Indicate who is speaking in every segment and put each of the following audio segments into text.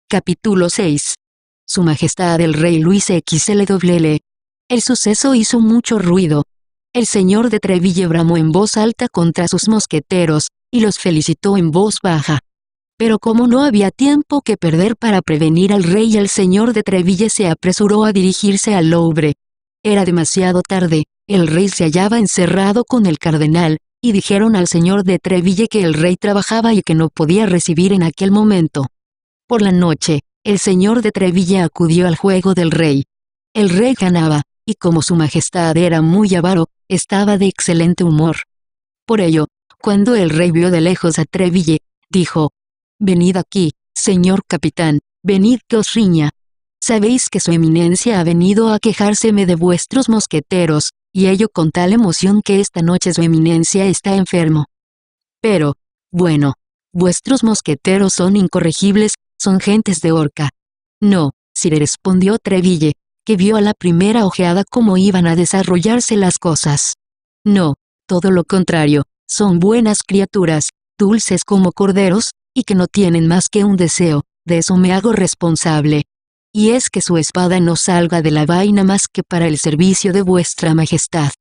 Speaker 1: Capítulo 6. Su Majestad el Rey Luis XLWL. El suceso hizo mucho ruido. El señor de Treville bramó en voz alta contra sus mosqueteros, y los felicitó en voz baja. Pero como no había tiempo que perder para prevenir al rey, el señor de Treville se apresuró a dirigirse al Louvre. Era demasiado tarde, el rey se hallaba encerrado con el cardenal, y dijeron al señor de Treville que el rey trabajaba y que no podía recibir en aquel momento. Por la noche, el señor de Treville acudió al juego del rey. El rey ganaba, y como su majestad era muy avaro, estaba de excelente humor. Por ello, cuando el rey vio de lejos a Treville, dijo: «Venid aquí, señor capitán, venid que os riña. Sabéis que su eminencia ha venido a quejárseme de vuestros mosqueteros, y ello con tal emoción que esta noche su eminencia está enfermo. Pero, bueno, vuestros mosqueteros son incorregibles, son gentes de horca». «No, sire», respondió Treville, que vio a la primera ojeada cómo iban a desarrollarse las cosas. «No, todo lo contrario, son buenas criaturas, dulces como corderos, y que no tienen más que un deseo, de eso me hago responsable. Y es que su espada no salga de la vaina más que para el servicio de vuestra majestad.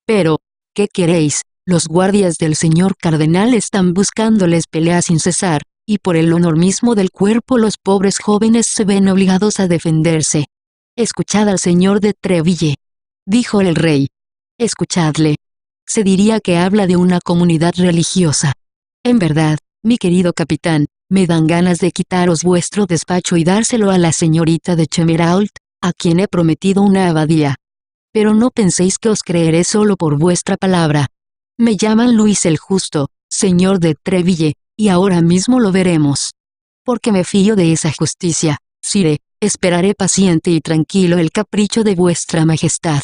Speaker 1: Pero, ¿qué queréis? Los guardias del señor cardenal están buscándoles pelea sin cesar, y por el honor mismo del cuerpo los pobres jóvenes se ven obligados a defenderse. Escuchad al señor de Treville», dijo el rey. «Escuchadle. Se diría que habla de una comunidad religiosa. En verdad, mi querido capitán, me dan ganas de quitaros vuestro despacho y dárselo a la señorita de Chemerault, a quien he prometido una abadía. Pero no penséis que os creeré solo por vuestra palabra. Me llaman Luis el Justo, señor de Treville, y ahora mismo lo veremos. Porque me fío de esa justicia, sire, esperaré paciente y tranquilo el capricho de vuestra majestad».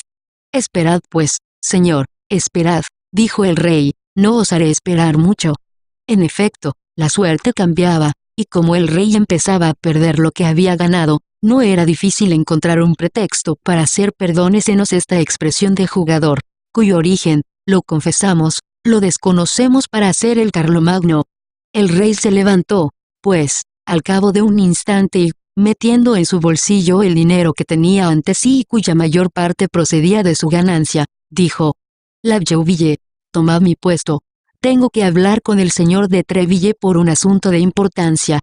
Speaker 1: «Esperad pues, señor, esperad», dijo el rey, «no os haré esperar mucho». En efecto, la suerte cambiaba, y como el rey empezaba a perder lo que había ganado, no era difícil encontrar un pretexto para hacer, perdónesenos esta expresión de jugador, cuyo origen, lo confesamos, lo desconocemos, para hacer el Carlomagno. El rey se levantó, pues, al cabo de un instante y, metiendo en su bolsillo el dinero que tenía ante sí y cuya mayor parte procedía de su ganancia, dijo: «Lavjoville, tomad mi puesto. Tengo que hablar con el señor de Treville por un asunto de importancia.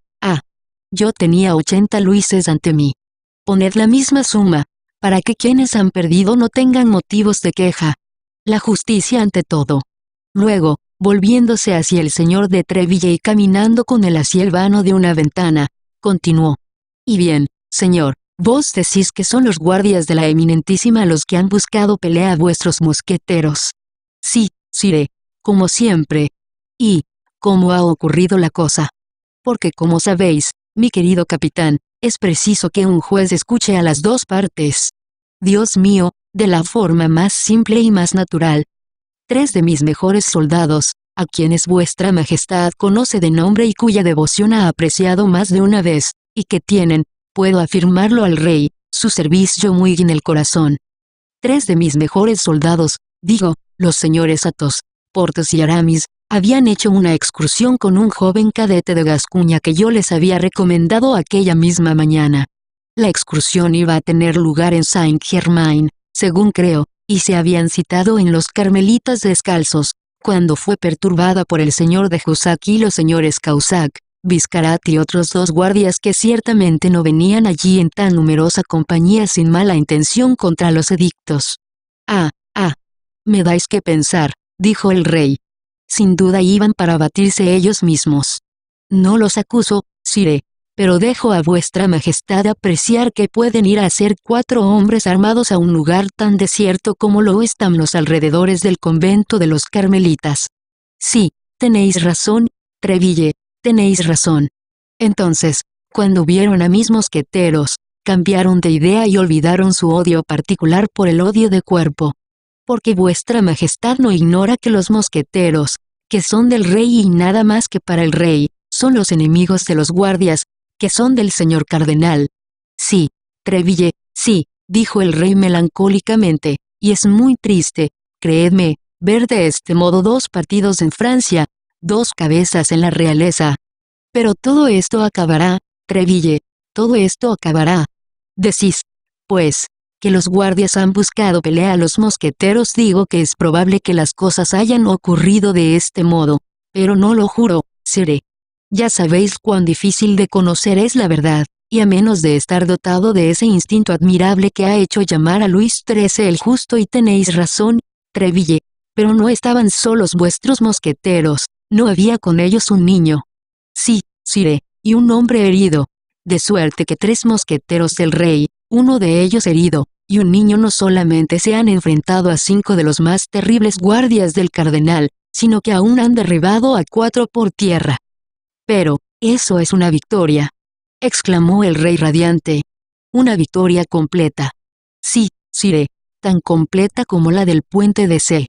Speaker 1: Yo tenía 80 luises ante mí. Poned la misma suma, para que quienes han perdido no tengan motivos de queja. La justicia ante todo». Luego, volviéndose hacia el señor de Treville y caminando con él hacia el vano de una ventana, continuó: «Y bien, señor, vos decís que son los guardias de la eminentísima los que han buscado pelea a vuestros mosqueteros». «Sí, sire, como siempre». «¿Y cómo ha ocurrido la cosa?» «Porque como sabéis, mi querido capitán, es preciso que un juez escuche a las dos partes. Dios mío, de la forma más simple y más natural. 3 de mis mejores soldados, a quienes vuestra majestad conoce de nombre y cuya devoción ha apreciado más de una vez, y que tienen, puedo afirmarlo al rey, su servicio muy en el corazón. 3 de mis mejores soldados, digo, los señores Athos, Porthos y Aramis, habían hecho una excursión con un joven cadete de Gascuña que yo les había recomendado aquella misma mañana. La excursión iba a tener lugar en Saint-Germain, según creo, y se habían citado en los Carmelitas Descalzos, cuando fue perturbada por el señor de Jussac y los señores Cahusac, Biscarat y otros 2 guardias que ciertamente no venían allí en tan numerosa compañía sin mala intención contra los edictos. Me dais que pensar», dijo el rey. «Sin duda iban para batirse ellos mismos. No los acuso, sire, pero dejo a vuestra majestad apreciar que pueden ir a ser 4 hombres armados a un lugar tan desierto como lo están los alrededores del convento de los Carmelitas. Sí, tenéis razón, Treville, tenéis razón». Entonces, cuando vieron a mis mosqueteros, cambiaron de idea y olvidaron su odio particular por el odio de cuerpo. Porque vuestra majestad no ignora que los mosqueteros, que son del rey y nada más que para el rey, son los enemigos de los guardias, que son del señor cardenal. «Sí, Treville, sí», dijo el rey melancólicamente, «y es muy triste, creedme, ver de este modo 2 partidos en Francia, 2 cabezas en la realeza. Pero todo esto acabará, Treville, Todo esto acabará. Decís, pues, que los guardias han buscado pelea a los mosqueteros. Digo que es probable que las cosas hayan ocurrido de este modo, pero no lo juro, sire. Ya sabéis cuán difícil de conocer es la verdad, y a menos de estar dotado de ese instinto admirable que ha hecho llamar a Luis XIII el justo. Y tenéis razón, Treville, pero no estaban solos vuestros mosqueteros, no había con ellos un niño. Sí, sire, y un hombre herido. De suerte que 3 mosqueteros del rey, uno de ellos herido, y un niño no solamente se han enfrentado a 5 de los más terribles guardias del cardenal, sino que aún han derribado a 4 por tierra. Pero, eso es una victoria, exclamó el rey radiante. Una victoria completa. Sí, sire, tan completa como la del puente de C.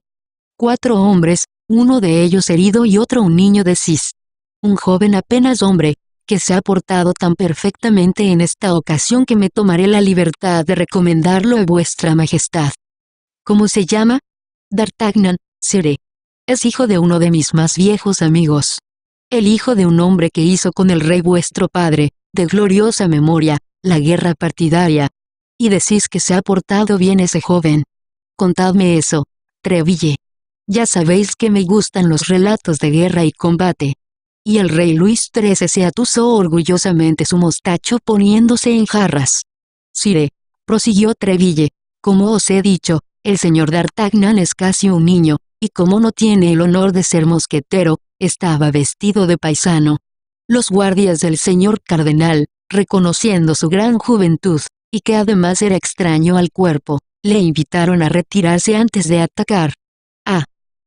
Speaker 1: 4 hombres, uno de ellos herido y otro un niño. Decís. Un joven apenas hombre, que se ha portado tan perfectamente en esta ocasión que me tomaré la libertad de recomendarlo a vuestra majestad. ¿Cómo se llama? D'Artagnan, sire. Es hijo de uno de mis más viejos amigos. El hijo de un hombre que hizo con el rey vuestro padre, de gloriosa memoria, la guerra partidaria. Y decís que se ha portado bien ese joven. Contadme eso, Treville. Ya sabéis que me gustan los relatos de guerra y combate. Y el rey Luis XIII se atusó orgullosamente su mostacho poniéndose en jarras. Sire, prosiguió Treville, como os he dicho, el señor D'Artagnan es casi un niño, y como no tiene el honor de ser mosquetero, estaba vestido de paisano. Los guardias del señor cardenal, reconociendo su gran juventud, y que además era extraño al cuerpo, le invitaron a retirarse antes de atacar. Ah,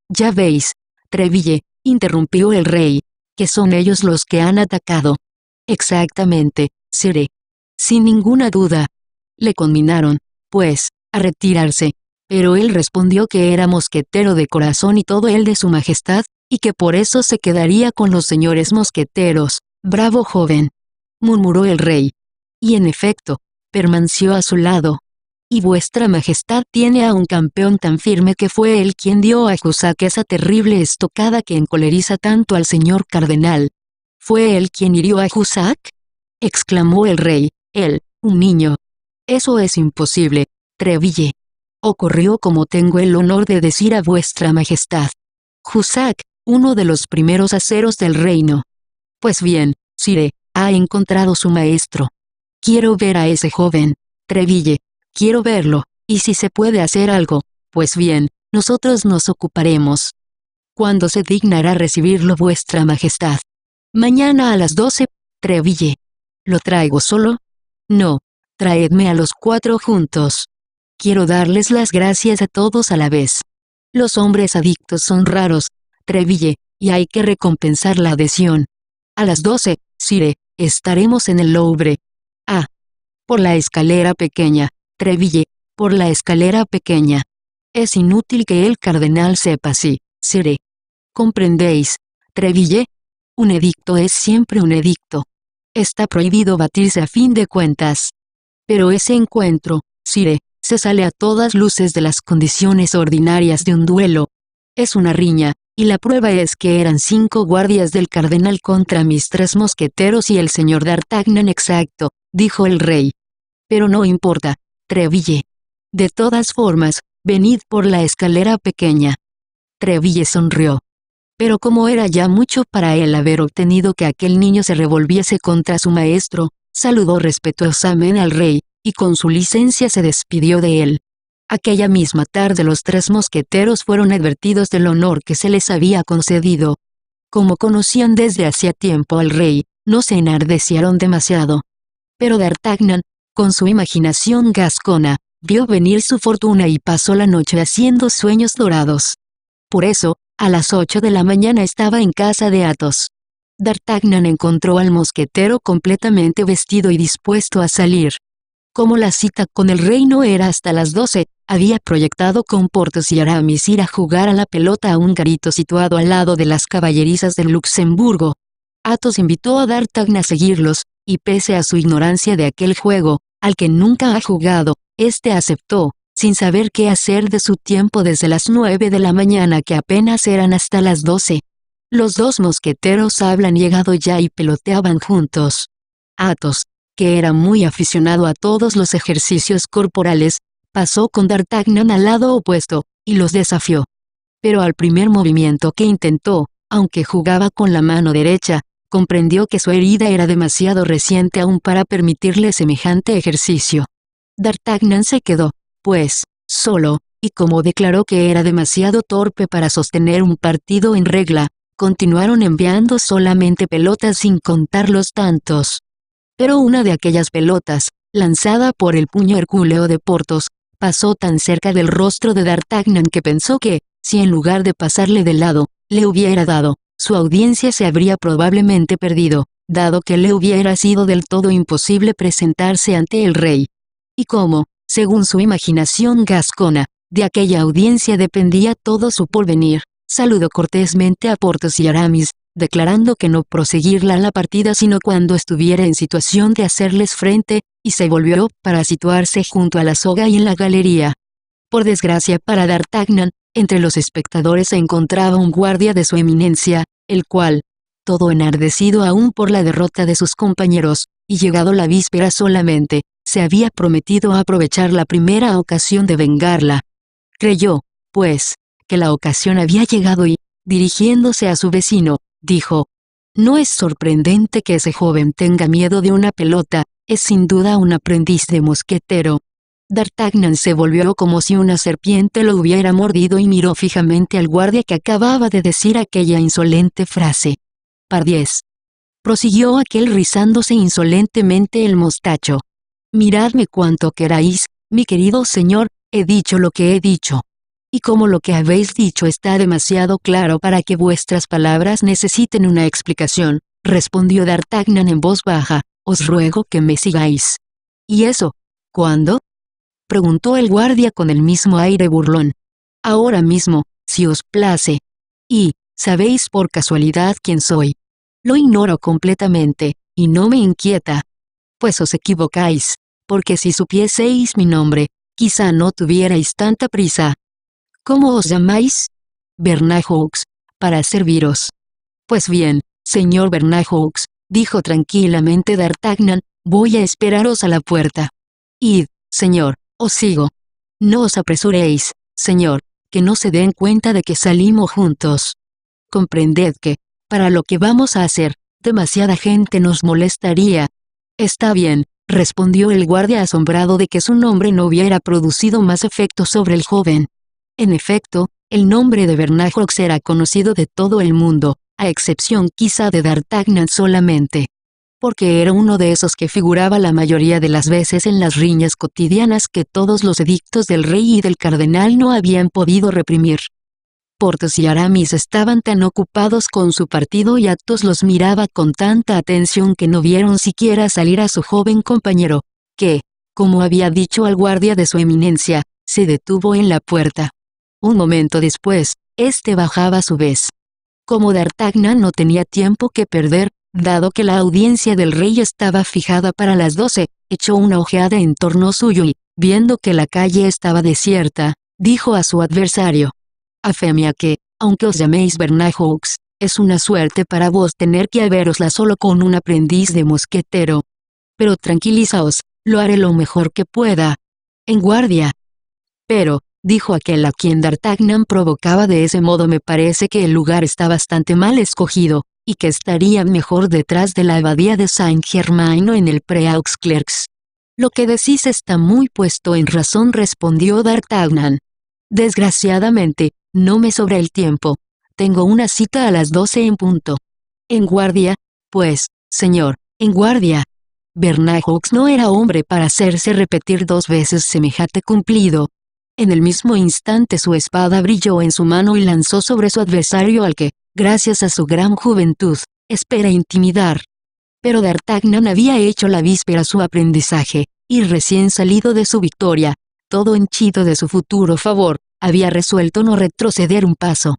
Speaker 1: ya veis, Treville, interrumpió el rey, que son ellos los que han atacado. Exactamente, sire. Sin ninguna duda. Le conminaron, pues, a retirarse, pero él respondió que era mosquetero de corazón y todo el de su majestad, y que por eso se quedaría con los señores mosqueteros. Bravo joven, murmuró el rey. Y en efecto, permaneció a su lado. Y vuestra majestad tiene a un campeón tan firme que fue él quien dio a Jussac esa terrible estocada que encoleriza tanto al señor cardenal. ¿Fue él quien hirió a Jussac? Exclamó el rey. Él, un niño. Eso es imposible, Treville. Ocurrió como tengo el honor de decir a vuestra majestad. Jussac, uno de los primeros aceros del reino. Pues bien, sire, ha encontrado su maestro. Quiero ver a ese joven, Treville. Quiero verlo, y si se puede hacer algo, pues bien, nosotros nos ocuparemos. ¿Cuándo se dignará recibirlo vuestra majestad? Mañana a las 12, Treville. ¿Lo traigo solo? No, traedme a los 4 juntos. Quiero darles las gracias a todos a la vez. Los hombres adictos son raros, Treville, y hay que recompensar la adhesión. A las 12, sire, estaremos en el Louvre. Ah, por la escalera pequeña. Treville, por la escalera pequeña. Es inútil que el cardenal sepa si, sire. ¿Comprendéis, Treville? Un edicto es siempre un edicto. Está prohibido batirse a fin de cuentas. Pero ese encuentro, sire, se sale a todas luces de las condiciones ordinarias de un duelo. Es una riña, y la prueba es que eran 5 guardias del cardenal contra mis 3 mosqueteros y el señor D'Artagnan. Exacto, dijo el rey. Pero no importa, Treville. De todas formas, venid por la escalera pequeña. Treville sonrió. Pero como era ya mucho para él haber obtenido que aquel niño se revolviese contra su maestro, saludó respetuosamente al rey, y con su licencia se despidió de él. Aquella misma tarde los 3 mosqueteros fueron advertidos del honor que se les había concedido. Como conocían desde hacía tiempo al rey, no se enardecieron demasiado. Pero D'Artagnan, con su imaginación gascona, vio venir su fortuna y pasó la noche haciendo sueños dorados. Por eso, a las 8 de la mañana estaba en casa de Athos. D'Artagnan encontró al mosquetero completamente vestido y dispuesto a salir. Como la cita con el rey no era hasta las 12, había proyectado con Porthos y Aramis ir a jugar a la pelota a un garito situado al lado de las caballerizas del Luxemburgo. Athos invitó a D'Artagnan a seguirlos, y pese a su ignorancia de aquel juego, al que nunca ha jugado, este aceptó, sin saber qué hacer de su tiempo desde las 9 de la mañana que apenas eran hasta las 12. Los 2 mosqueteros habían llegado ya y peloteaban juntos. Athos, que era muy aficionado a todos los ejercicios corporales, pasó con D'Artagnan al lado opuesto, y los desafió. Pero al primer movimiento que intentó, aunque jugaba con la mano derecha, comprendió que su herida era demasiado reciente aún para permitirle semejante ejercicio. D'Artagnan se quedó, pues, solo, y como declaró que era demasiado torpe para sostener un partido en regla, continuaron enviando solamente pelotas sin contar los tantos. Pero una de aquellas pelotas, lanzada por el puño hercúleo de Porthos, pasó tan cerca del rostro de D'Artagnan que pensó que, si en lugar de pasarle de lado, le hubiera dado, su audiencia se habría probablemente perdido, dado que le hubiera sido del todo imposible presentarse ante el rey. Y como, según su imaginación gascona, de aquella audiencia dependía todo su porvenir, saludó cortésmente a Porthos y Aramis, declarando que no proseguirla la partida sino cuando estuviera en situación de hacerles frente, y se volvió para situarse junto a la soga y en la galería. Por desgracia para D'Artagnan, entre los espectadores se encontraba un guardia de su eminencia, el cual, todo enardecido aún por la derrota de sus compañeros, y llegado la víspera solamente, se había prometido aprovechar la primera ocasión de vengarla. Creyó, pues, que la ocasión había llegado y, dirigiéndose a su vecino, dijo: «No es sorprendente que ese joven tenga miedo de una pelota, es sin duda un aprendiz de mosquetero». D'Artagnan se volvió como si una serpiente lo hubiera mordido y miró fijamente al guardia que acababa de decir aquella insolente frase. «Pardiez», prosiguió aquel rizándose insolentemente el mostacho. «Miradme cuanto queráis, mi querido señor, he dicho lo que he dicho. Y como lo que habéis dicho está demasiado claro para que vuestras palabras necesiten una explicación», respondió D'Artagnan en voz baja, «os ruego que me sigáis». «¿Y eso? ¿Cuándo?», preguntó el guardia con el mismo aire burlón. «Ahora mismo, si os place». «¿Y, sabéis por casualidad quién soy?». «Lo ignoro completamente, y no me inquieta». «Pues os equivocáis, porque si supieseis mi nombre, quizá no tuvierais tanta prisa». «¿Cómo os llamáis?». «Bernajoux, para serviros». «Pues bien, señor Bernajoux», dijo tranquilamente D'Artagnan, «voy a esperaros a la puerta». «Id, señor, os sigo». «No os apresuréis, señor, que no se den cuenta de que salimos juntos. Comprended que, para lo que vamos a hacer, demasiada gente nos molestaría». «Está bien», respondió el guardia asombrado de que su nombre no hubiera producido más efecto sobre el joven. En efecto, el nombre de Bernajoux era conocido de todo el mundo, a excepción quizá de D'Artagnan solamente. Porque era uno de esos que figuraba la mayoría de las veces en las riñas cotidianas que todos los edictos del rey y del cardenal no habían podido reprimir. Porthos y Aramis estaban tan ocupados con su partido y Athos los miraba con tanta atención que no vieron siquiera salir a su joven compañero, que, como había dicho al guardia de su eminencia, se detuvo en la puerta. Un momento después, este bajaba a su vez. Como D'Artagnan no tenía tiempo que perder, dado que la audiencia del rey estaba fijada para las 12, echó una ojeada en torno suyo y, viendo que la calle estaba desierta, dijo a su adversario: «A fe mía que, aunque os llaméis Bernajoux, es una suerte para vos tener que habérosla solo con un aprendiz de mosquetero. Pero tranquilizaos, lo haré lo mejor que pueda. En guardia». «Pero», dijo aquel a quien D'Artagnan provocaba de ese modo, «me parece que el lugar está bastante mal escogido, y que estaría mejor detrás de la abadía de Saint-Germain o en el Preux-Clercs». «Lo que decís está muy puesto en razón», respondió D'Artagnan. «Desgraciadamente, no me sobra el tiempo. Tengo una cita a las 12 en punto». «En guardia, pues, señor, en guardia». Bernajoux no era hombre para hacerse repetir 2 veces semejante cumplido. En el mismo instante su espada brilló en su mano y lanzó sobre su adversario al que, gracias a su gran juventud, espera intimidar. Pero D'Artagnan había hecho la víspera su aprendizaje, y recién salido de su victoria, todo henchido de su futuro favor, había resuelto no retroceder un paso.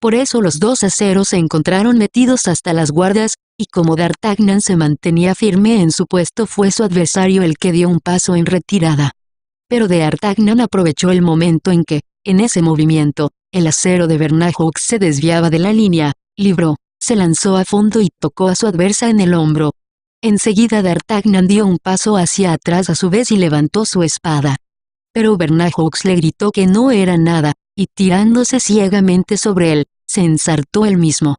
Speaker 1: Por eso los 2 aceros se encontraron metidos hasta las guardas, y como D'Artagnan se mantenía firme en su puesto, fue su adversario el que dio un paso en retirada. Pero D'Artagnan aprovechó el momento en que, en ese movimiento, el acero de Bernajoux se desviaba de la línea, libró, se lanzó a fondo y tocó a su adversario en el hombro. Enseguida D'Artagnan dio un paso hacia atrás a su vez y levantó su espada. Pero Bernajoux le gritó que no era nada, y tirándose ciegamente sobre él, se ensartó él mismo.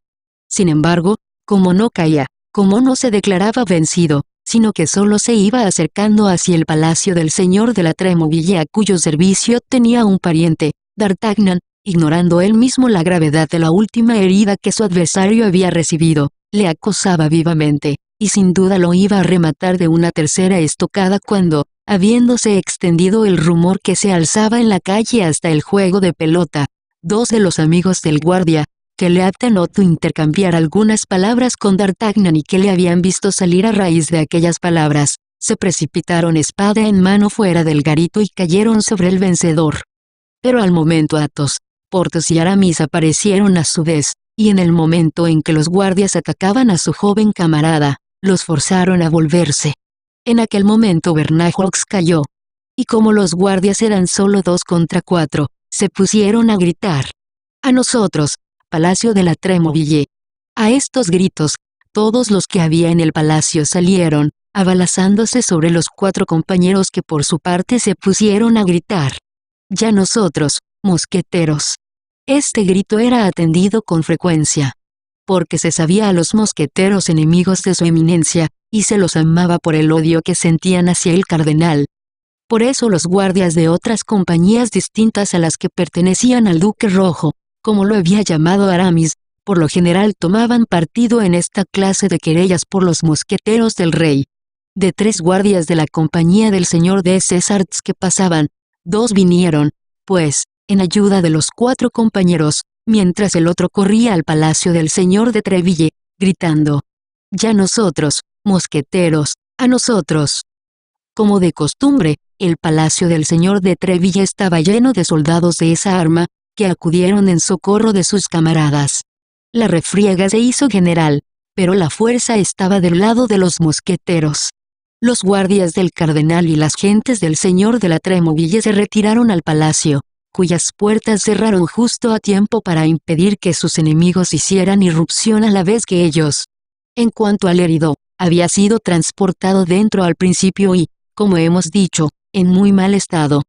Speaker 1: Sin embargo, como no caía, como no se declaraba vencido, sino que solo se iba acercando hacia el palacio del señor de la Trémoville a cuyo servicio tenía un pariente, D'Artagnan, ignorando él mismo la gravedad de la última herida que su adversario había recibido, le acosaba vivamente, y sin duda lo iba a rematar de una tercera estocada cuando, habiéndose extendido el rumor que se alzaba en la calle hasta el juego de pelota, dos de los amigos del guardia, que le habían notado intercambiar algunas palabras con D'Artagnan y que le habían visto salir a raíz de aquellas palabras, se precipitaron espada en mano fuera del garito y cayeron sobre el vencedor. Pero al momento Athos, Porthos y Aramis aparecieron a su vez, y en el momento en que los guardias atacaban a su joven camarada, los forzaron a volverse. En aquel momento Bernajoux cayó. Y como los guardias eran solo 2 contra 4, se pusieron a gritar: «¡A nosotros, Palacio de la Trémoville!». A estos gritos, todos los que había en el palacio salieron, abalazándose sobre los 4 compañeros que por su parte se pusieron a gritar: «¡Ya nosotros, mosqueteros!». Este grito era atendido con frecuencia, porque se sabía a los mosqueteros enemigos de su eminencia, y se los amaba por el odio que sentían hacia el cardenal. Por eso los guardias de otras compañías distintas a las que pertenecían al Duque Rojo, como lo había llamado Aramis, por lo general tomaban partido en esta clase de querellas por los mosqueteros del rey. De 3 guardias de la compañía del señor de Césars que pasaban, 2 vinieron, pues, en ayuda de los 4 compañeros, mientras el otro corría al palacio del señor de Treville, gritando: «¡Ya nosotros, mosqueteros, a nosotros!». Como de costumbre, el palacio del señor de Treville estaba lleno de soldados de esa arma, que acudieron en socorro de sus camaradas. La refriega se hizo general, pero la fuerza estaba del lado de los mosqueteros. Los guardias del cardenal y las gentes del señor de la Trémoville se retiraron al palacio, cuyas puertas cerraron justo a tiempo para impedir que sus enemigos hicieran irrupción a la vez que ellos. En cuanto al herido, había sido transportado dentro al principio y, como hemos dicho, en muy mal estado.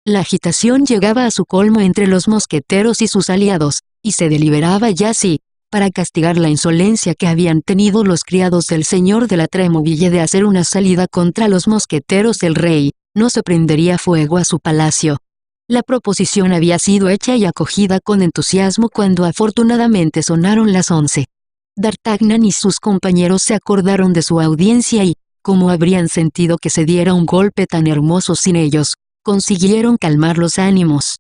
Speaker 1: La agitación llegaba a su colmo entre los mosqueteros y sus aliados, y se deliberaba ya si, para castigar la insolencia que habían tenido los criados del señor de la Trémoville de hacer una salida contra los mosqueteros del rey, no se prendería fuego a su palacio. La proposición había sido hecha y acogida con entusiasmo cuando afortunadamente sonaron las 11. D'Artagnan y sus compañeros se acordaron de su audiencia y, como habrían sentido que se diera un golpe tan hermoso sin ellos, consiguieron calmar los ánimos.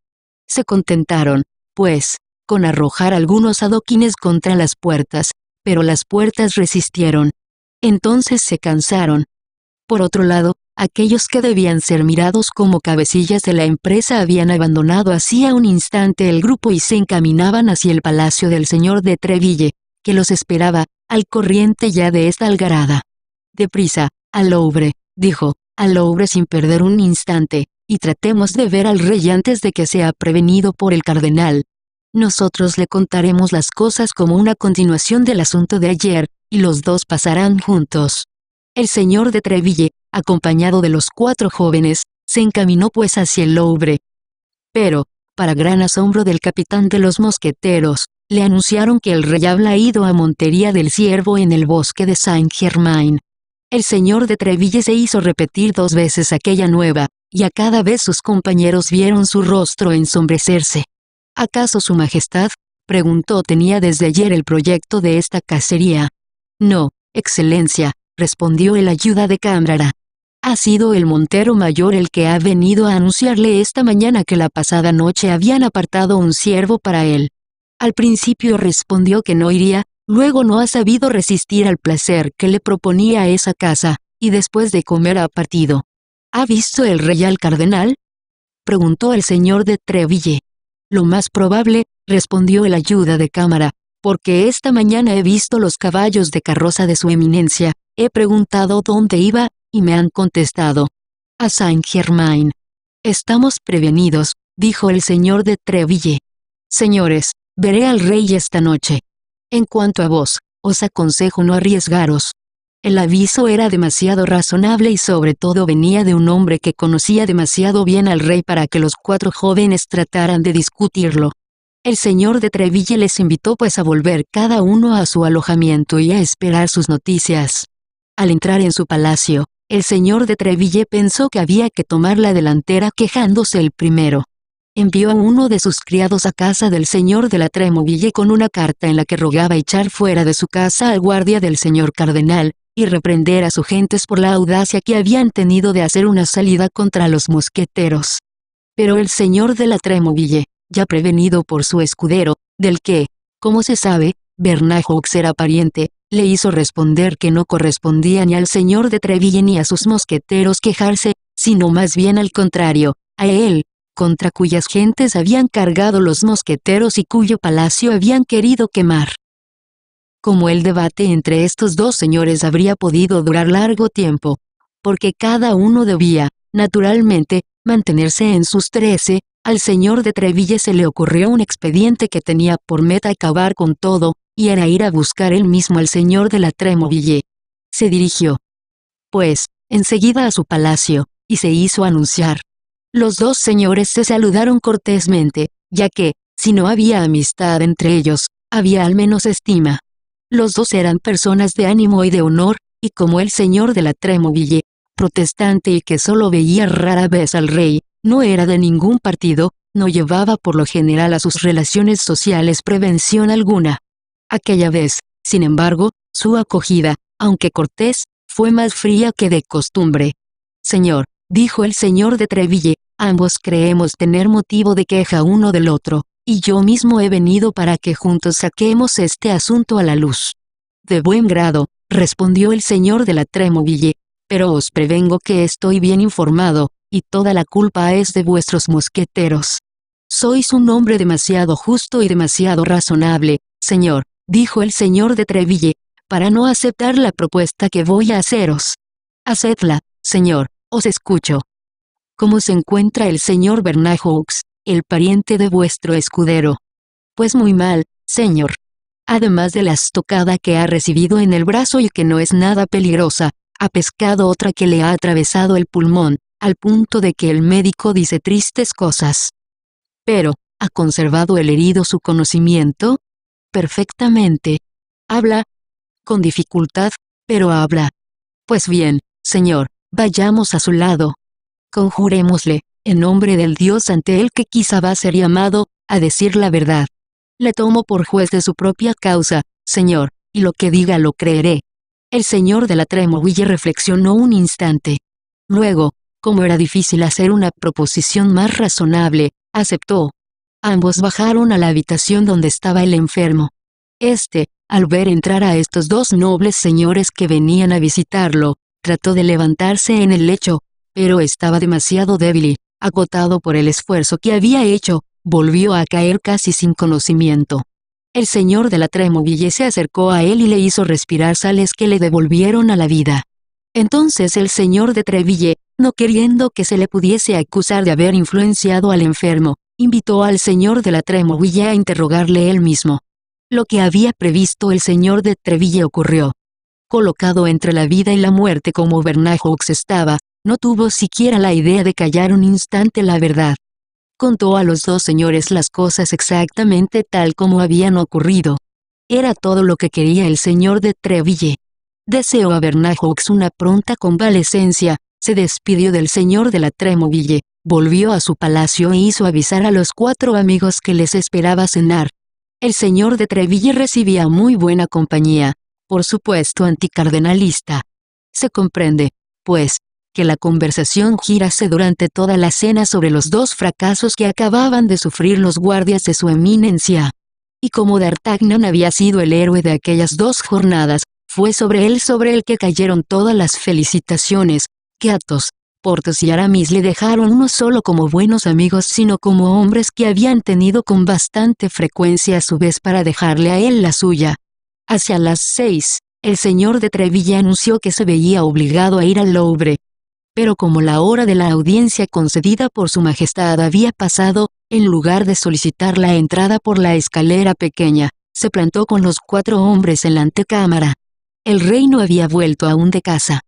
Speaker 1: Se contentaron, pues, con arrojar algunos adoquines contra las puertas, pero las puertas resistieron. Entonces se cansaron. Por otro lado, aquellos que debían ser mirados como cabecillas de la empresa habían abandonado hacía un instante el grupo y se encaminaban hacia el palacio del señor de Treville, que los esperaba, al corriente ya de esta algarada. «Deprisa, al Louvre», dijo, «al Louvre sin perder un instante, y tratemos de ver al rey antes de que sea prevenido por el cardenal. Nosotros le contaremos las cosas como una continuación del asunto de ayer, y los 2 pasarán juntos». El señor de Treville, acompañado de los 4 jóvenes, se encaminó pues hacia el Louvre. Pero, para gran asombro del capitán de los mosqueteros, le anunciaron que el rey había ido a Montería del Ciervo en el bosque de Saint-Germain. El señor de Treville se hizo repetir 2 veces aquella nueva, y a cada vez sus compañeros vieron su rostro ensombrecerse. «¿Acaso su majestad?», preguntó, «tenía desde ayer el proyecto de esta cacería». «No, excelencia», respondió el ayuda de cámara. «Ha sido el montero mayor el que ha venido a anunciarle esta mañana que la pasada noche habían apartado un ciervo para él. Al principio respondió que no iría, luego no ha sabido resistir al placer que le proponía esa caza, y después de comer ha partido». «¿Ha visto el rey al cardenal?», preguntó el señor de Treville. «Lo más probable», respondió el ayuda de cámara, «porque esta mañana he visto los caballos de carroza de su eminencia, he preguntado dónde iba, y me han contestado: a Saint-Germain». «Estamos prevenidos», dijo el señor de Treville. «Señores, veré al rey esta noche. En cuanto a vos, os aconsejo no arriesgaros. El aviso era demasiado razonable y sobre todo venía de un hombre que conocía demasiado bien al rey para que los 4 jóvenes trataran de discutirlo. El señor de Treville les invitó pues a volver cada uno a su alojamiento y a esperar sus noticias. Al entrar en su palacio, el señor de Treville pensó que había que tomar la delantera quejándose el primero. Envió a uno de sus criados a casa del señor de la Tremouille con una carta en la que rogaba echar fuera de su casa al guardia del señor cardenal, y reprender a sus gentes por la audacia que habían tenido de hacer una salida contra los mosqueteros. Pero el señor de la Tremouille, ya prevenido por su escudero, del que, como se sabe, Bernajoux era pariente, le hizo responder que no correspondía ni al señor de Treville ni a sus mosqueteros quejarse, sino más bien al contrario, a él, contra cuyas gentes habían cargado los mosqueteros y cuyo palacio habían querido quemar. Como el debate entre estos dos señores habría podido durar largo tiempo, porque cada uno debía, naturalmente, mantenerse en sus 13, al señor de Treville se le ocurrió un expediente que tenía por meta acabar con todo, y era ir a buscar él mismo al señor de la Tremouille. Se dirigió, pues, enseguida a su palacio, y se hizo anunciar. Los dos señores se saludaron cortésmente, ya que, si no había amistad entre ellos, había al menos estima. Los dos eran personas de ánimo y de honor, y como el señor de la Tremouille, protestante y que solo veía rara vez al rey, no era de ningún partido, no llevaba por lo general a sus relaciones sociales prevención alguna. Aquella vez, sin embargo, su acogida, aunque cortés, fue más fría que de costumbre. «Señor», dijo el señor de Treville, «ambos creemos tener motivo de queja uno del otro, y yo mismo he venido para que juntos saquemos este asunto a la luz». «De buen grado», respondió el señor de la Tremouille, «pero os prevengo que estoy bien informado, y toda la culpa es de vuestros mosqueteros». «Sois un hombre demasiado justo y demasiado razonable, señor», dijo el señor de Treville, «para no aceptar la propuesta que voy a haceros». «Hacedla, señor, os escucho». «¿Cómo se encuentra el señor Bernajoux, el pariente de vuestro escudero?» «Pues muy mal, señor. Además de la estocada que ha recibido en el brazo y que no es nada peligrosa, ha pescado otra que le ha atravesado el pulmón, al punto de que el médico dice tristes cosas». «Pero, ¿ha conservado el herido su conocimiento?» «Perfectamente. Habla. Con dificultad, pero habla». «Pues bien, señor, vayamos a su lado. Conjurémosle, en nombre del Dios ante el que quizá va a ser llamado, a decir la verdad. Le tomo por juez de su propia causa, señor, y lo que diga lo creeré». El señor de la Tremouille reflexionó un instante. Luego, como era difícil hacer una proposición más razonable, aceptó. Ambos bajaron a la habitación donde estaba el enfermo. Al ver entrar a estos dos nobles señores que venían a visitarlo, trató de levantarse en el lecho, pero estaba demasiado débil y, agotado por el esfuerzo que había hecho, volvió a caer casi sin conocimiento. El señor de la Tremouille se acercó a él y le hizo respirar sales que le devolvieron a la vida. Entonces el señor de Treville, no queriendo que se le pudiese acusar de haber influenciado al enfermo, invitó al señor de la Tremouille a interrogarle él mismo. Lo que había previsto el señor de Treville ocurrió. Colocado entre la vida y la muerte como Bernajoux estaba, no tuvo siquiera la idea de callar un instante la verdad. Contó a los dos señores las cosas exactamente tal como habían ocurrido. Era todo lo que quería el señor de Treville. Deseó a Bernajoux una pronta convalecencia, se despidió del señor de la Tremouille, volvió a su palacio e hizo avisar a los 4 amigos que les esperaba cenar. El señor de Treville recibía muy buena compañía, por supuesto anticardenalista. Se comprende, pues, que la conversación girase durante toda la cena sobre los 2 fracasos que acababan de sufrir los guardias de su eminencia. Y como D'Artagnan había sido el héroe de aquellas 2 jornadas, fue sobre el que cayeron todas las felicitaciones, que Athos, Porthos y Aramis le dejaron no solo como buenos amigos sino como hombres que habían tenido con bastante frecuencia a su vez para dejarle a él la suya. Hacia las 6, el señor de Treville anunció que se veía obligado a ir al Louvre. Pero como la hora de la audiencia concedida por su majestad había pasado, en lugar de solicitar la entrada por la escalera pequeña, se plantó con los 4 hombres en la antecámara. El rey no había vuelto aún de casa.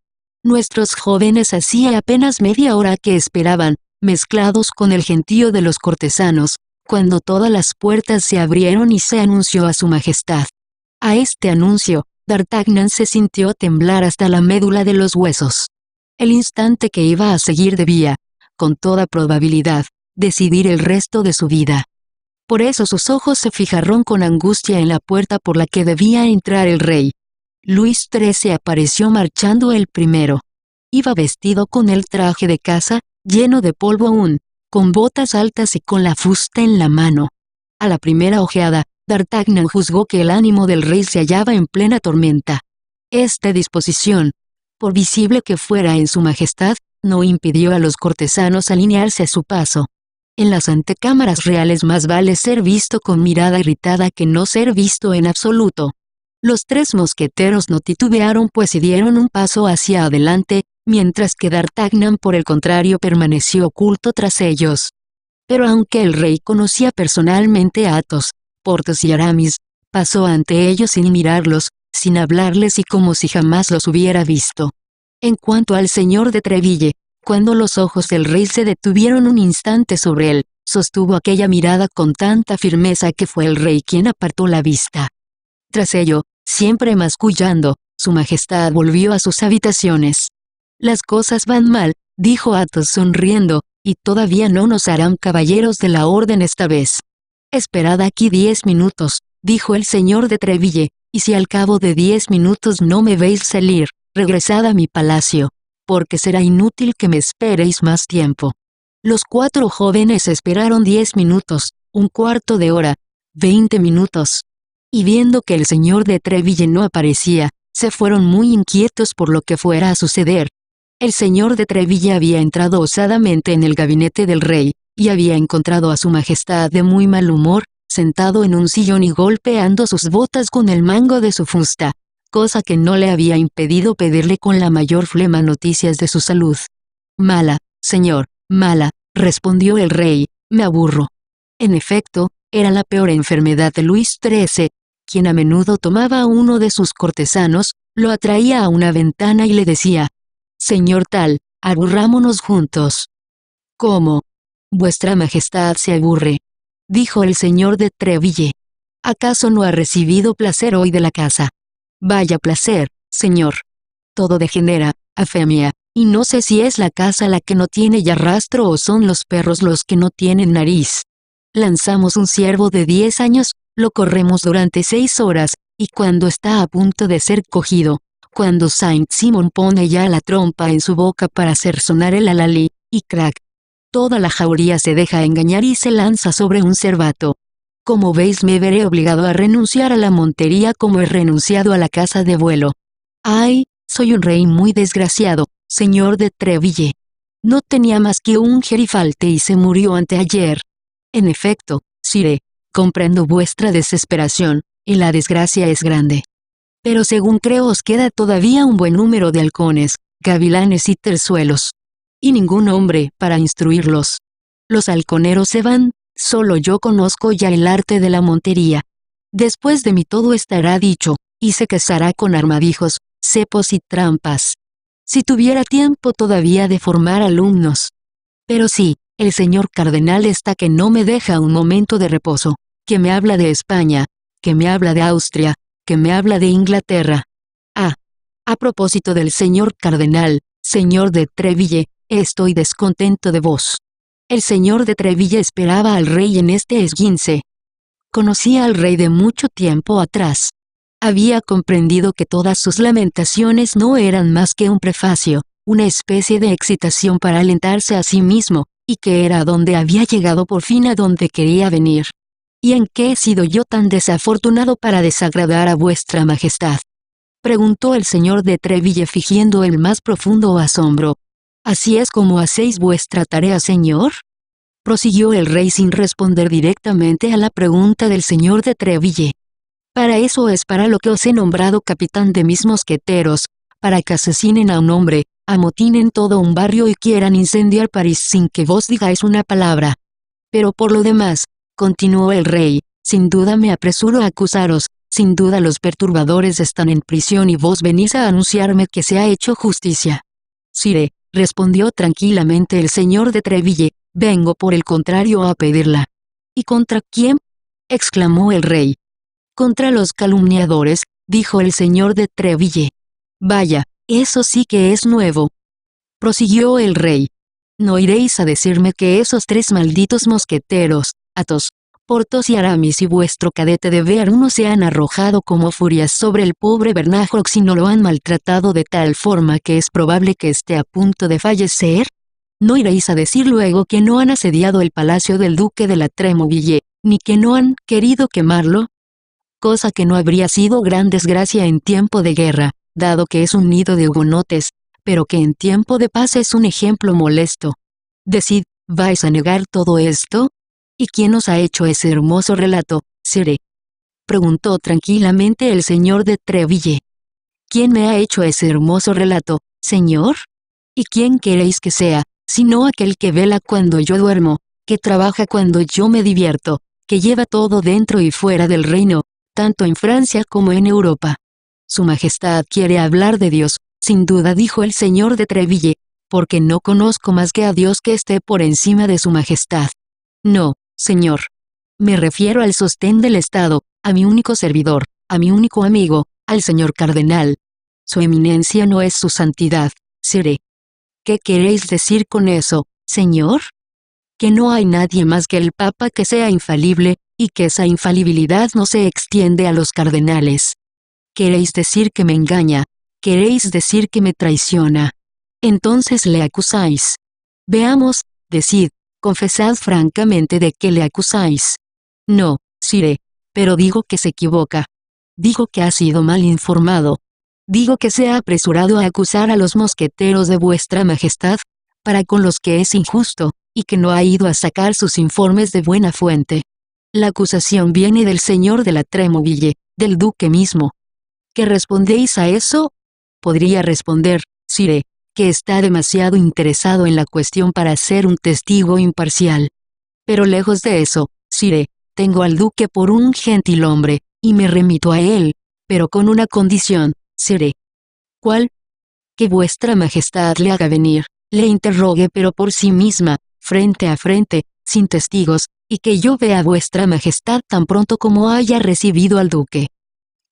Speaker 1: Nuestros jóvenes hacía apenas media hora que esperaban, mezclados con el gentío de los cortesanos, cuando todas las puertas se abrieron y se anunció a su majestad. A este anuncio, D'Artagnan se sintió temblar hasta la médula de los huesos. El instante que iba a seguir debía, con toda probabilidad, decidir el resto de su vida. Por eso sus ojos se fijaron con angustia en la puerta por la que debía entrar el rey. Luis XIII apareció marchando el primero. Iba vestido con el traje de casa, lleno de polvo aún, con botas altas y con la fusta en la mano. A la primera ojeada, D'Artagnan juzgó que el ánimo del rey se hallaba en plena tormenta. Esta disposición, por visible que fuera en su majestad, no impidió a los cortesanos alinearse a su paso. En las antecámaras reales más vale ser visto con mirada irritada que no ser visto en absoluto. Los tres mosqueteros no titubearon pues y dieron un paso hacia adelante, mientras que D'Artagnan por el contrario permaneció oculto tras ellos. Pero aunque el rey conocía personalmente a Athos, Porthos y Aramis, pasó ante ellos sin mirarlos, sin hablarles y como si jamás los hubiera visto. En cuanto al señor de Treville, cuando los ojos del rey se detuvieron un instante sobre él, sostuvo aquella mirada con tanta firmeza que fue el rey quien apartó la vista. Tras ello, siempre mascullando, su majestad volvió a sus habitaciones. «Las cosas van mal», dijo Athos sonriendo, «y todavía no nos harán caballeros de la orden esta vez». «Esperad aquí 10 minutos», dijo el señor de Treville, «y si al cabo de 10 minutos no me veis salir, regresad a mi palacio, porque será inútil que me esperéis más tiempo». Los cuatro jóvenes esperaron 10 minutos, un cuarto de hora, 20 minutos. Y viendo que el señor de Treville no aparecía, se fueron muy inquietos por lo que fuera a suceder. El señor de Treville había entrado osadamente en el gabinete del rey, y había encontrado a su majestad de muy mal humor, sentado en un sillón y golpeando sus botas con el mango de su fusta, cosa que no le había impedido pedirle con la mayor flema noticias de su salud. «Mala, señor, mala», respondió el rey, «me aburro». En efecto, era la peor enfermedad de Luis XIII, quien a menudo tomaba a uno de sus cortesanos, lo atraía a una ventana y le decía: «Señor tal, aburrámonos juntos». «¿Cómo? Vuestra Majestad se aburre», dijo el señor de Treville. «¿Acaso no ha recibido placer hoy de la casa?» «Vaya placer, señor. Todo degenera, a fe mía, y no sé si es la casa la que no tiene ya rastro o son los perros los que no tienen nariz. Lanzamos un ciervo de 10 años, lo corremos durante 6 horas, y cuando está a punto de ser cogido, cuando Saint-Simon pone ya la trompa en su boca para hacer sonar el alalí, y crack, toda la jauría se deja engañar y se lanza sobre un cervato. Como veis me veré obligado a renunciar a la montería como he renunciado a la casa de vuelo. Ay, soy un rey muy desgraciado, señor de Treville. No tenía más que un gerifalte y se murió anteayer. En efecto, sire, comprendo vuestra desesperación, y la desgracia es grande. Pero según creo os queda todavía un buen número de halcones, gavilanes y terzuelos. Y ningún hombre para instruirlos. Los halconeros se van, solo yo conozco ya el arte de la montería. Después de mí todo estará dicho, y se casará con armadijos, cepos y trampas. Si tuviera tiempo todavía de formar alumnos. Pero sí, el señor cardenal está que no me deja un momento de reposo, que me habla de España, que me habla de Austria, que me habla de Inglaterra. Ah, a propósito del señor cardenal, señor de Treville, estoy descontento de vos. El señor de Treville esperaba al rey en este esguince. Conocía al rey de mucho tiempo atrás. Había comprendido que todas sus lamentaciones no eran más que un prefacio, una especie de excitación para alentarse a sí mismo, y que era a donde había llegado por fin a donde quería venir. ¿Y en qué he sido yo tan desafortunado para desagradar a vuestra majestad?, preguntó el señor de Treville fingiendo el más profundo asombro. ¿Así es como hacéis vuestra tarea, señor?, prosiguió el rey sin responder directamente a la pregunta del señor de Treville. Para eso es para lo que os he nombrado capitán de mis mosqueteros, para que asesinen a un hombre, amotinen todo un barrio y quieran incendiar París sin que vos digáis una palabra. Pero por lo demás, continuó el rey, sin duda me apresuro a acusaros, sin duda los perturbadores están en prisión y vos venís a anunciarme que se ha hecho justicia. Sire, respondió tranquilamente el señor de Treville, vengo por el contrario a pedirla. ¿Y contra quién?, exclamó el rey. Contra los calumniadores, dijo el señor de Treville. Vaya, eso sí que es nuevo, prosiguió el rey. No iréis a decirme que esos 3 malditos mosqueteros, Athos, Porthos y Aramis y vuestro cadete de Béarn se han arrojado como furias sobre el pobre Bernajoux y no lo han maltratado de tal forma que es probable que esté a punto de fallecer. ¿No iréis a decir luego que no han asediado el palacio del duque de la Tremouille, ni que no han querido quemarlo? Cosa que no habría sido gran desgracia en tiempo de guerra, dado que es un nido de hugonotes, pero que en tiempo de paz es un ejemplo molesto. Decid, ¿vais a negar todo esto? ¿Y quién os ha hecho ese hermoso relato, sire?, preguntó tranquilamente el señor de Treville. ¿Quién me ha hecho ese hermoso relato, señor? ¿Y quién queréis que sea, sino aquel que vela cuando yo duermo, que trabaja cuando yo me divierto, que lleva todo dentro y fuera del reino, tanto en Francia como en Europa? Su Majestad quiere hablar de Dios, sin duda, dijo el señor de Treville, porque no conozco más que a Dios que esté por encima de su Majestad. No, señor. Me refiero al sostén del Estado, a mi único servidor, a mi único amigo, al señor cardenal. Su eminencia no es su santidad, sire. ¿Qué queréis decir con eso, señor? Que no hay nadie más que el Papa que sea infalible, y que esa infalibilidad no se extiende a los cardenales. ¿Queréis decir que me engaña? ¿Queréis decir que me traiciona? Entonces le acusáis. Veamos, decid, confesad francamente de qué le acusáis. No, sire, pero digo que se equivoca. Digo que ha sido mal informado. Digo que se ha apresurado a acusar a los mosqueteros de vuestra majestad, para con los que es injusto, y que no ha ido a sacar sus informes de buena fuente. La acusación viene del señor de la Tremouille, del duque mismo. ¿Qué respondéis a eso? Podría responder, sire, que está demasiado interesado en la cuestión para ser un testigo imparcial. Pero lejos de eso, sire, tengo al duque por un gentilhombre, y me remito a él, pero con una condición, sire. ¿Cuál? Que vuestra majestad le haga venir, le interrogue pero por sí misma, frente a frente, sin testigos, y que yo vea a vuestra majestad tan pronto como haya recibido al duque.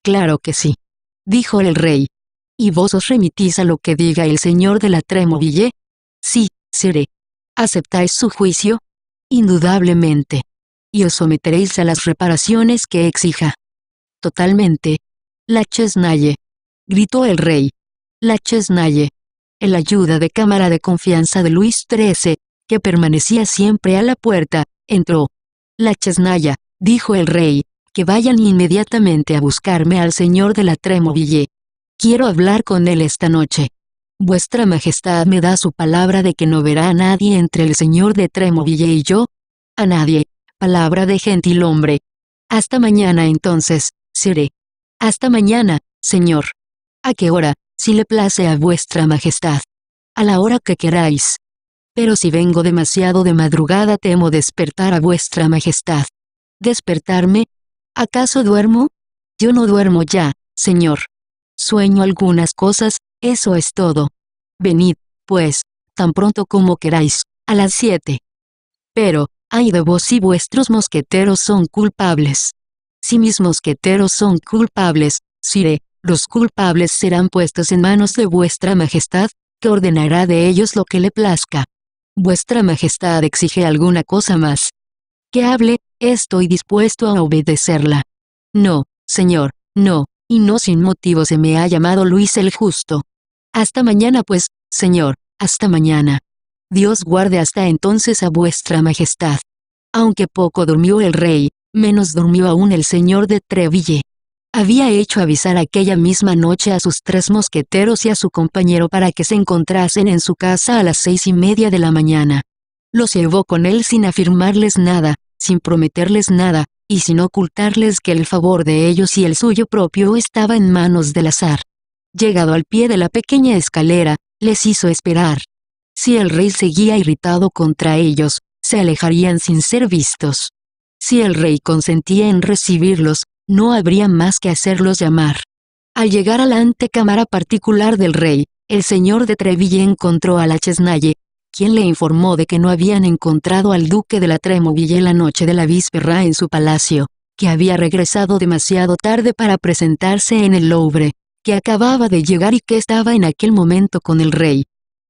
Speaker 1: Claro que sí, dijo el rey. ¿Y vos os remitís a lo que diga el señor de la Tremouille? Sí, sire. ¿Aceptáis su juicio? Indudablemente. ¿Y os someteréis a las reparaciones que exija? Totalmente. La Chesnaye, gritó el rey. La Chesnaye. El ayuda de cámara de confianza de Luis XIII, que permanecía siempre a la puerta, entró. La Chesnaye, dijo el rey, que vayan inmediatamente a buscarme al señor de la Tremouille. Quiero hablar con él esta noche. Vuestra Majestad me da su palabra de que no verá a nadie entre el señor de Tremouille y yo. A nadie. Palabra de gentilhombre. Hasta mañana entonces, sire. Hasta mañana, señor. ¿A qué hora, si le place a vuestra Majestad? A la hora que queráis. Pero si vengo demasiado de madrugada temo despertar a vuestra Majestad. ¿Despertarme? ¿Acaso duermo? Yo no duermo ya, señor. Sueño algunas cosas, eso es todo. Venid, pues, tan pronto como queráis, a las 7. Pero, ay de vos si vuestros mosqueteros son culpables. Si mis mosqueteros son culpables, sire, los culpables serán puestos en manos de vuestra majestad, que ordenará de ellos lo que le plazca. Vuestra majestad exige alguna cosa más. Que hable, estoy dispuesto a obedecerla. No, señor, no. Y no sin motivo se me ha llamado Luis el Justo. Hasta mañana pues, señor, hasta mañana. Dios guarde hasta entonces a vuestra majestad. Aunque poco durmió el rey, menos durmió aún el señor de Treville. Había hecho avisar aquella misma noche a sus 3 mosqueteros y a su compañero para que se encontrasen en su casa a las 6:30 de la mañana. Los llevó con él sin afirmarles nada, sin prometerles nada, y sin ocultarles que el favor de ellos y el suyo propio estaba en manos del azar. Llegado al pie de la pequeña escalera, les hizo esperar. Si el rey seguía irritado contra ellos, se alejarían sin ser vistos. Si el rey consentía en recibirlos, no habría más que hacerlos llamar. Al llegar a la antecámara particular del rey, el señor de Treville encontró a la Chesnaye, quien le informó de que no habían encontrado al duque de la Tremouille la noche de la víspera en su palacio, que había regresado demasiado tarde para presentarse en el Louvre, que acababa de llegar y que estaba en aquel momento con el rey.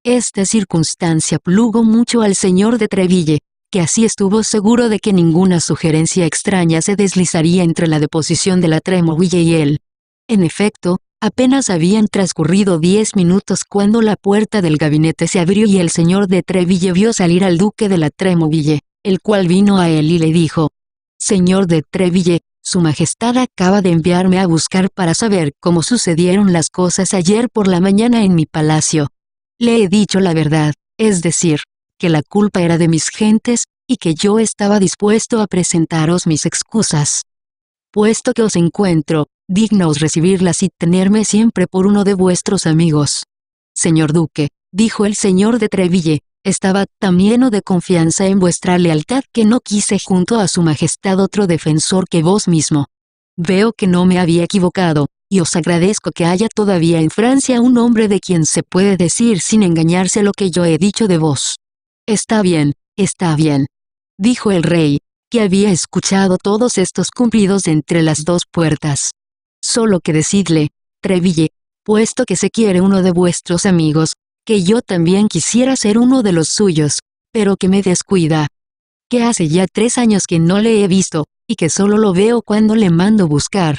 Speaker 1: Esta circunstancia plugó mucho al señor de Treville, que así estuvo seguro de que ninguna sugerencia extraña se deslizaría entre la deposición de la Tremouille y él. En efecto, apenas habían transcurrido 10 minutos cuando la puerta del gabinete se abrió y el señor de Treville vio salir al duque de la Tremouille, el cual vino a él y le dijo: «Señor de Treville, su majestad acaba de enviarme a buscar para saber cómo sucedieron las cosas ayer por la mañana en mi palacio. Le he dicho la verdad, es decir, que la culpa era de mis gentes, y que yo estaba dispuesto a presentaros mis excusas. Puesto que os encuentro, dignaos recibirlas y tenerme siempre por uno de vuestros amigos». «Señor duque», dijo el señor de Treville, «estaba tan lleno de confianza en vuestra lealtad que no quise junto a su majestad otro defensor que vos mismo. Veo que no me había equivocado, y os agradezco que haya todavía en Francia un hombre de quien se puede decir sin engañarse lo que yo he dicho de vos». Está bien», dijo el rey, que había escuchado todos estos cumplidos entre las dos puertas. «Solo que decidle, Treville, puesto que se quiere uno de vuestros amigos, que yo también quisiera ser uno de los suyos, pero que me descuida. Que hace ya 3 años que no le he visto, y que solo lo veo cuando le mando buscar.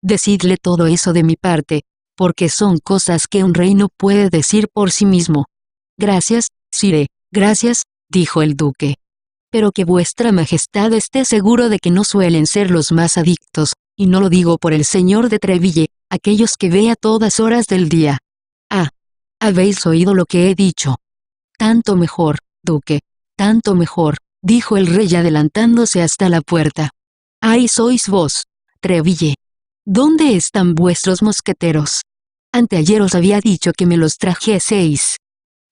Speaker 1: Decidle todo eso de mi parte, porque son cosas que un rey no puede decir por sí mismo». «Gracias, sire, gracias», dijo el duque. «Pero que vuestra majestad esté seguro de que no suelen ser los más adictos, y no lo digo por el señor de Treville, aquellos que ve a todas horas del día». «Ah, habéis oído lo que he dicho». «Tanto mejor, duque, tanto mejor», dijo el rey adelantándose hasta la puerta. «Ahí sois vos, Treville. ¿Dónde están vuestros mosqueteros? Anteayer os había dicho que me los trajeseis.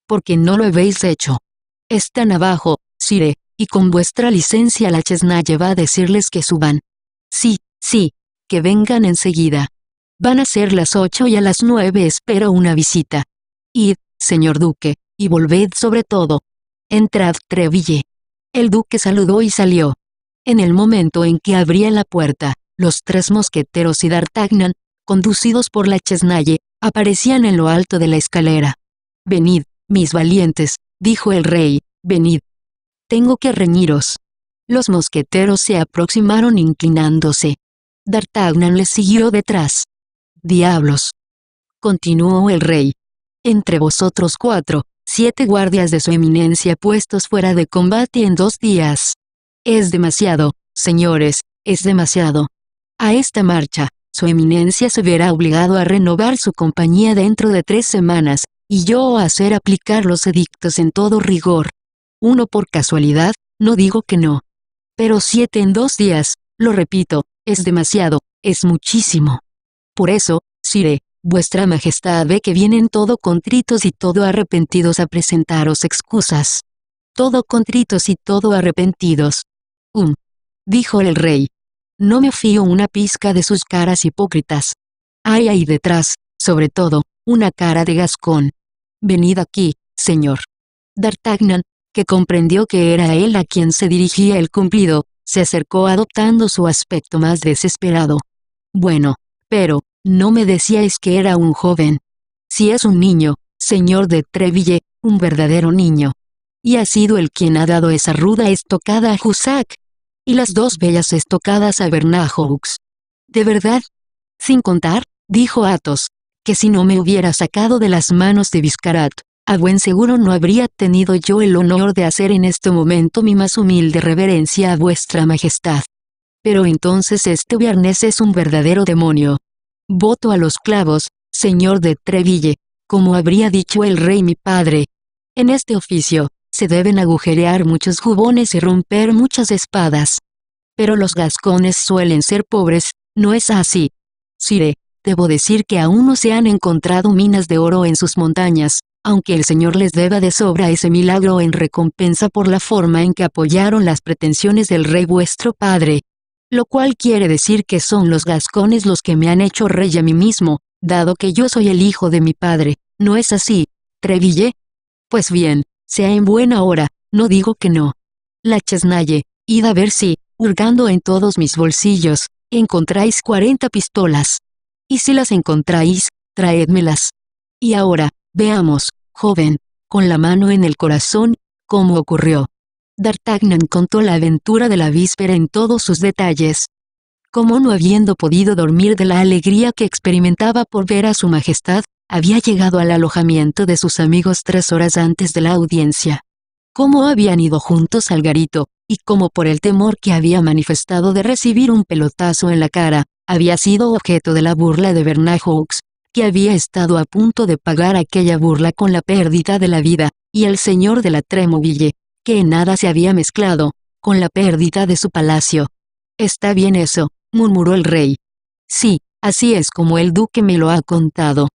Speaker 1: ¿Por qué no lo habéis hecho? Están abajo, sire, y con vuestra licencia la Chesnaye va a decirles que suban». «Sí, que vengan enseguida. Van a ser las 8 y a las 9 espero una visita. Id, señor duque, y volved sobre todo. Entrad, Treville». El duque saludó y salió. En el momento en que abría la puerta, los 3 mosqueteros y D'Artagnan, conducidos por la Chesnaye, aparecían en lo alto de la escalera. «Venid, mis valientes», dijo el rey, «venid. Tengo que reñiros». Los mosqueteros se aproximaron inclinándose. D'Artagnan les siguió detrás. «Diablos», continuó el rey. «Entre vosotros 4, 7 guardias de su eminencia puestos fuera de combate en 2 días. Es demasiado, señores, es demasiado. A esta marcha, su eminencia se verá obligado a renovar su compañía dentro de 3 semanas, y yo a hacer aplicar los edictos en todo rigor. Uno por casualidad, no digo que no. Pero 7 en 2 días, lo repito, es demasiado, es muchísimo. Por eso, sire, vuestra majestad ve que vienen todo contritos y todo arrepentidos a presentaros excusas. Todo contritos y todo arrepentidos». Dijo el rey. «No me fío una pizca de sus caras hipócritas. Hay ahí detrás, sobre todo, una cara de Gascón. Venid aquí, señor». D'Artagnan, que comprendió que era a él a quien se dirigía el cumplido, se acercó adoptando su aspecto más desesperado. «Bueno, pero, no me decíais que era un joven. Si es un niño, señor de Treville, un verdadero niño. Y ha sido él quien ha dado esa ruda estocada a Jussac, y las 2 bellas estocadas a Bernajoux. ¿De verdad? Sin contar», dijo Athos, «que si no me hubiera sacado de las manos de Biscarat, a buen seguro no habría tenido yo el honor de hacer en este momento mi más humilde reverencia a vuestra majestad. Pero entonces este Bearnés es un verdadero demonio. Voto a los clavos, señor de Treville, como habría dicho el rey mi padre. En este oficio, se deben agujerear muchos jubones y romper muchas espadas. Pero los gascones suelen ser pobres, ¿no es así? Sire, debo decir que aún no se han encontrado minas de oro en sus montañas, aunque el señor les deba de sobra ese milagro en recompensa por la forma en que apoyaron las pretensiones del rey vuestro padre. Lo cual quiere decir que son los gascones los que me han hecho rey a mí mismo, dado que yo soy el hijo de mi padre, ¿no es así, Treville? Pues bien, sea en buena hora, no digo que no. La Chesnaye, id a ver si, hurgando en todos mis bolsillos, encontráis 40 pistolas. Y si las encontráis, traédmelas. Y ahora, veamos, joven, con la mano en el corazón, cómo ocurrió. D'Artagnan contó la aventura de la víspera en todos sus detalles. Como no habiendo podido dormir de la alegría que experimentaba por ver a su majestad, había llegado al alojamiento de sus amigos 3 horas antes de la audiencia. Cómo habían ido juntos al garito, y cómo por el temor que había manifestado de recibir un pelotazo en la cara, había sido objeto de la burla de Bernajoux, que había estado a punto de pagar aquella burla con la pérdida de la vida, y el señor de la Tremouille, que en nada se había mezclado, con la pérdida de su palacio. «Está bien eso», murmuró el rey. «Sí, así es como el duque me lo ha contado.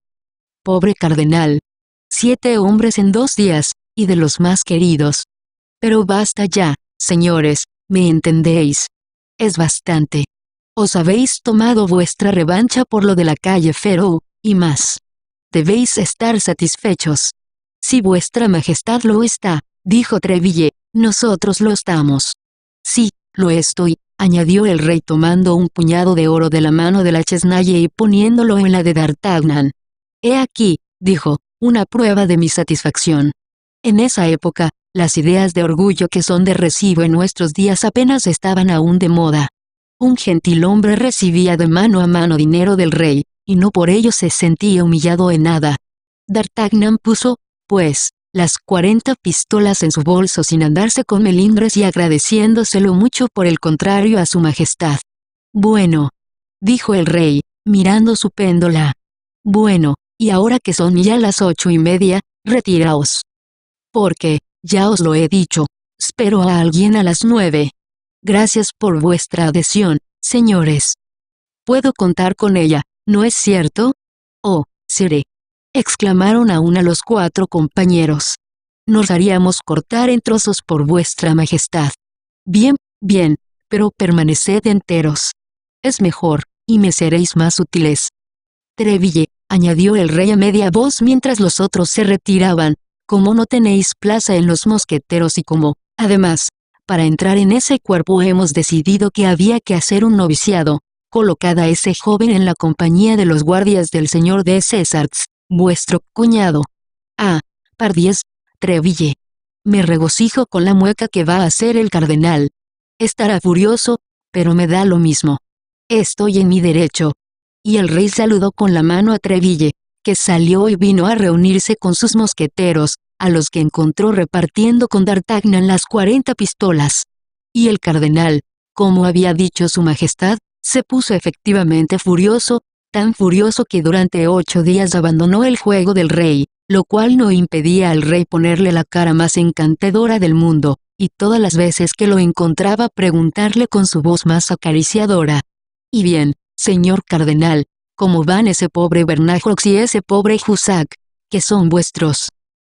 Speaker 1: Pobre cardenal. 7 hombres en 2 días, y de los más queridos. Pero basta ya, señores, ¿me entendéis? Es bastante. Os habéis tomado vuestra revancha por lo de la calle Féroux, y más. Debéis estar satisfechos. Si vuestra majestad lo está, dijo Treville, nosotros lo estamos. Sí, lo estoy, añadió el rey tomando un puñado de oro de la mano de la Chesnaye y poniéndolo en la de D'Artagnan. He aquí, dijo, una prueba de mi satisfacción. En esa época, las ideas de orgullo que son de recibo en nuestros días apenas estaban aún de moda. Un gentilhombre recibía de mano a mano dinero del rey, y no por ello se sentía humillado en nada. D'Artagnan puso, pues, las 40 pistolas en su bolso sin andarse con melindres y agradeciéndoselo mucho por el contrario a su majestad. Bueno, dijo el rey, mirando su péndola. Bueno, y ahora que son ya las 8:30, retiraos. Porque, ya os lo he dicho, espero a alguien a las 9. Gracias por vuestra adhesión, señores. Puedo contar con ella, ¿no es cierto? Oh, seré. Exclamaron a una los 4 compañeros. Nos haríamos cortar en trozos por vuestra majestad. Bien, bien, pero permaneced enteros. Es mejor, y me seréis más útiles. Treville, añadió el rey a media voz mientras los otros se retiraban, como no tenéis plaza en los mosqueteros y como, además, para entrar en ese cuerpo hemos decidido que había que hacer un noviciado, colocad a ese joven en la compañía de los guardias del señor de Césars, vuestro cuñado. Ah, pardiez, Treville. Me regocijo con la mueca que va a hacer el cardenal. Estará furioso, pero me da lo mismo. Estoy en mi derecho. Y el rey saludó con la mano a Treville, que salió y vino a reunirse con sus mosqueteros, a los que encontró repartiendo con D'Artagnan las 40 pistolas. Y el cardenal, como había dicho su majestad, se puso efectivamente furioso, tan furioso que durante 8 días abandonó el juego del rey, lo cual no impedía al rey ponerle la cara más encantadora del mundo, y todas las veces que lo encontraba preguntarle con su voz más acariciadora. «Y bien, señor cardenal, ¿cómo van ese pobre Bernajoux y ese pobre Jussac, que son vuestros